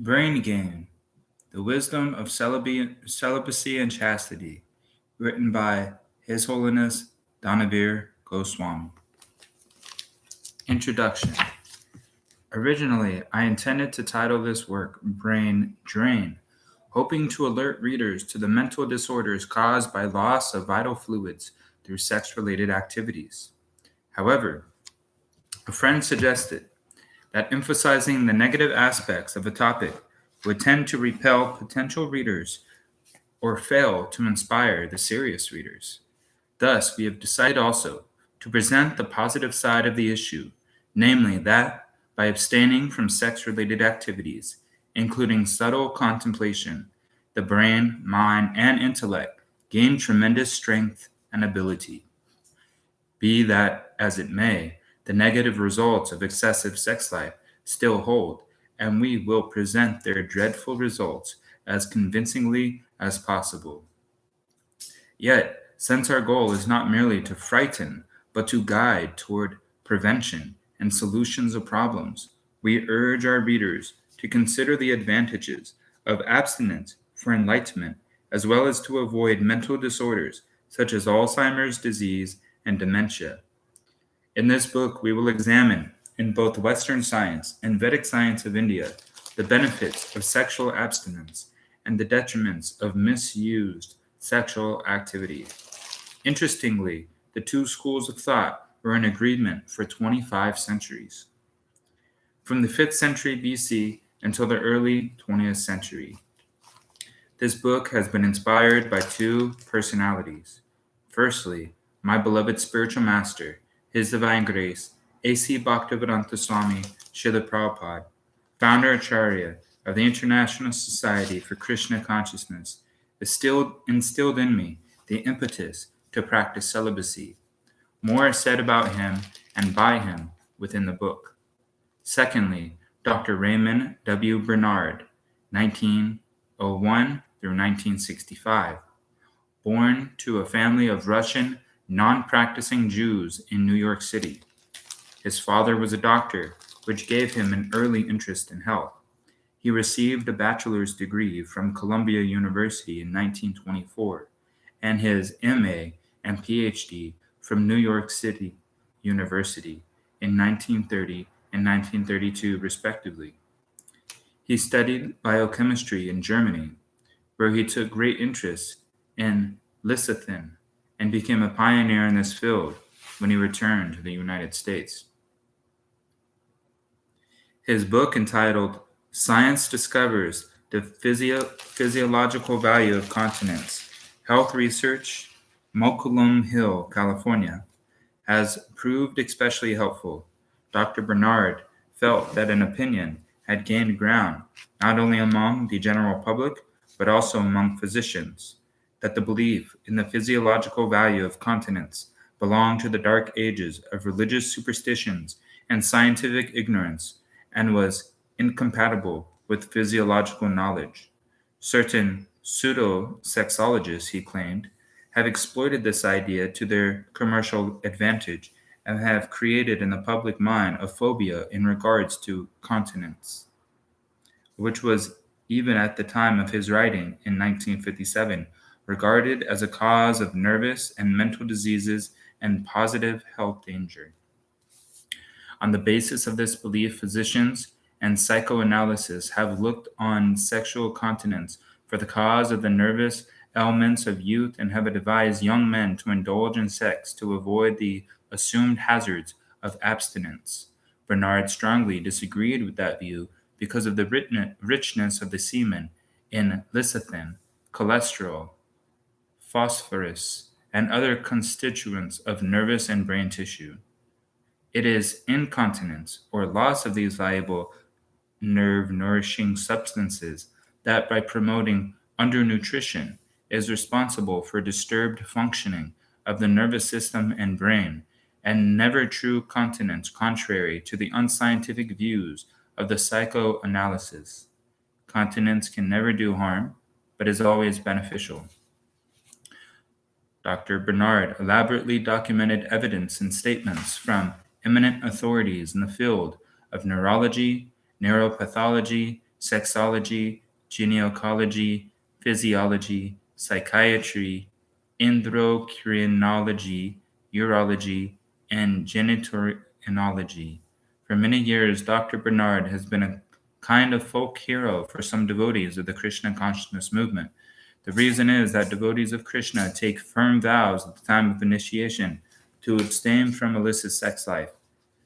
Brain Game: The Wisdom of Celibacy and Chastity, written by His Holiness Danavir Goswami. Introduction. Originally, I intended to title this work Brain Drain, hoping to alert readers to the mental disorders caused by loss of vital fluids through sex-related activities. However, a friend suggested that emphasizing the negative aspects of a topic would tend to repel potential readers or fail to inspire the serious readers. Thus, we have decided also to present the positive side of the issue, namely that by abstaining from sex-related activities, including subtle contemplation, the brain, mind, and intellect gain tremendous strength and ability. Be that as it may, the negative results of excessive sex life still hold, and we will present their dreadful results as convincingly as possible. Yet, since our goal is not merely to frighten, but to guide toward prevention and solutions of problems, we urge our readers to consider the advantages of abstinence for enlightenment, as well as to avoid mental disorders such as Alzheimer's disease and dementia. In this book, we will examine, in both Western science and Vedic science of India, the benefits of sexual abstinence and the detriments of misused sexual activity. Interestingly, the two schools of thought were in agreement for 25 centuries, from the 5th century BC until the early 20th century. This book has been inspired by two personalities. Firstly, my beloved spiritual master, His Divine Grace, A.C. Bhaktivedanta Swami Srila Prabhupada, founder Acharya of the International Society for Krishna Consciousness, instilled in me the impetus to practice celibacy. More is said about him and by him within the book. Secondly, Dr. Raymond W. Bernard, 1901 through 1965, born to a family of Russian non-practicing Jews in New York City. His father was a doctor, which gave him an early interest in health. He received a bachelor's degree from Columbia University in 1924 and his MA and PhD from New York City University in 1930 and 1932, respectively. He studied biochemistry in Germany, where he took great interest in lecithin and became a pioneer in this field when he returned to the United States. His book, entitled Science Discovers the Physiological Value of Continence, Health Research, Mokulum Hill, California, has proved especially helpful. Dr. Bernard felt that an opinion had gained ground not only among the general public, but also among physicians, that the belief in the physiological value of continence belonged to the dark ages of religious superstitions and scientific ignorance, and was incompatible with physiological knowledge. Certain pseudo-sexologists, he claimed, have exploited this idea to their commercial advantage and have created in the public mind a phobia in regards to continence, which was, even at the time of his writing in 1957, regarded as a cause of nervous and mental diseases and positive health danger. On the basis of this belief, physicians and psychoanalysis have looked on sexual continence for the cause of the nervous ailments of youth and have advised young men to indulge in sex to avoid the assumed hazards of abstinence. Bernard strongly disagreed with that view because of the richness of the semen in lecithin, cholesterol, phosphorus, and other constituents of nervous and brain tissue. It is incontinence, or loss of these valuable nerve-nourishing substances, that by promoting undernutrition is responsible for disturbed functioning of the nervous system and brain, and never true continence, contrary to the unscientific views of the psychoanalysis. Continence can never do harm, but is always beneficial. Dr. Bernard elaborately documented evidence and statements from eminent authorities in the field of neurology, neuropathology, sexology, gynecology, physiology, psychiatry, endocrinology, urology, and genitourinology. For many years, Dr. Bernard has been a kind of folk hero for some devotees of the Krishna consciousness movement. The reason is that devotees of Krishna take firm vows at the time of initiation to abstain from illicit sex life.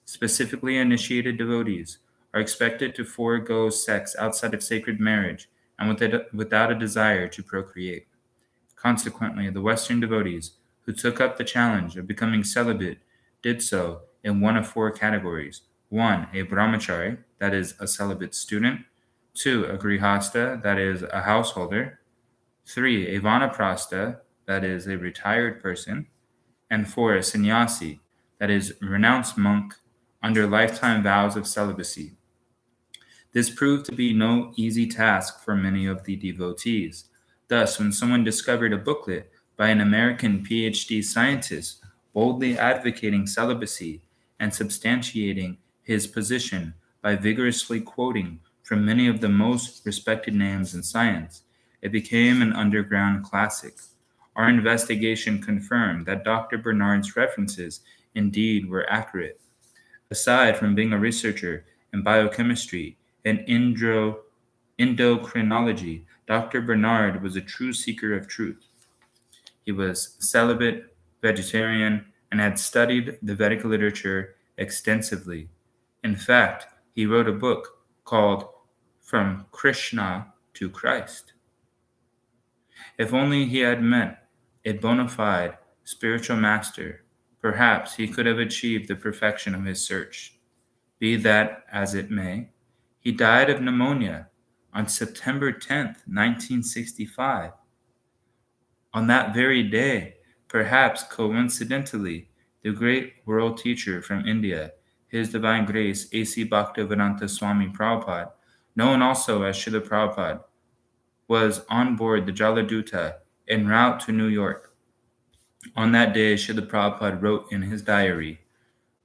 Specifically initiated devotees are expected to forego sex outside of sacred marriage and without a desire to procreate. Consequently, the Western devotees who took up the challenge of becoming celibate did so in one of four categories: 1. A brahmachari, that is, a celibate student; 2. A grihasta, that is, a householder; 3. A vanaprastha, that is, a retired person; and 4. A sannyasi, that is, renounced monk under lifetime vows of celibacy. This proved to be no easy task for many of the devotees. Thus, when someone discovered a booklet by an American PhD scientist boldly advocating celibacy and substantiating his position by vigorously quoting from many of the most respected names in science, it became an underground classic. Our investigation confirmed that Dr. Bernard's references indeed were accurate. Aside from being a researcher in biochemistry and endocrinology, Dr. Bernard was a true seeker of truth. He was celibate, vegetarian, and had studied the Vedic literature extensively. In fact, he wrote a book called From Krishna to Christ. If only he had met a bona fide spiritual master, perhaps he could have achieved the perfection of his search. Be that as it may, he died of pneumonia on September 10th, 1965. On that very day, perhaps coincidentally, the great world teacher from India, His Divine Grace A.C. Bhaktivedanta Swami Prabhupada, known also as Srila Prabhupada, was on board the Jaladuta en route to New York. On that day, Srila Prabhupada wrote in his diary,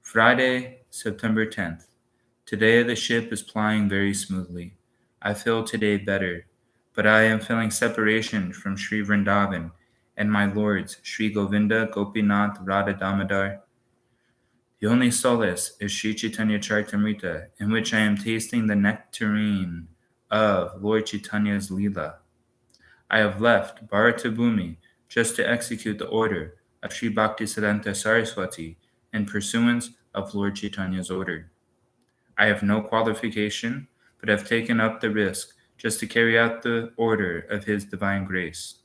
Friday, September 10th. Today the ship is plying very smoothly. I feel today better, but I am feeling separation from Sri Vrindavan and my lords, Sri Govinda, Gopinath, Radha Damodar. The only solace is Sri Chaitanya Charitamrita, in which I am tasting the nectarine of Lord Chaitanya's Leela. I have left Bharatabhumi just to execute the order of Sri Bhaktisiddhanta Saraswati in pursuance of Lord Chaitanya's order. I have no qualification, but have taken up the risk just to carry out the order of His Divine Grace.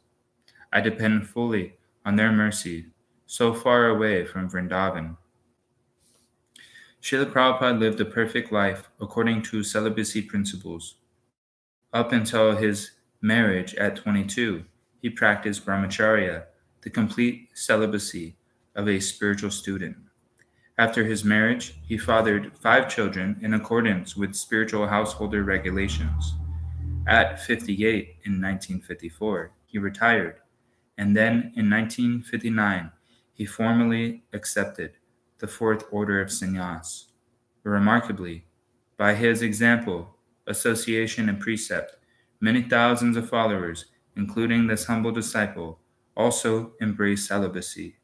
I depend fully on their mercy, so far away from Vrindavan. Srila Prabhupada lived a perfect life according to celibacy principles. Up until his marriage at 22, he practiced brahmacharya, the complete celibacy of a spiritual student. After his marriage, he fathered 5 children in accordance with spiritual householder regulations. At 58 in 1954, he retired, and then in 1959, he formally accepted the Fourth Order of Sannyas. Remarkably, by his example, association, and precept, many thousands of followers, including this humble disciple, also embraced celibacy.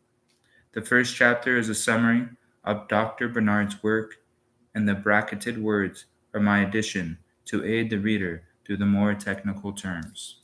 The first chapter is a summary of Dr. Bernard's work, and the bracketed words are my addition to aid the reader through the more technical terms.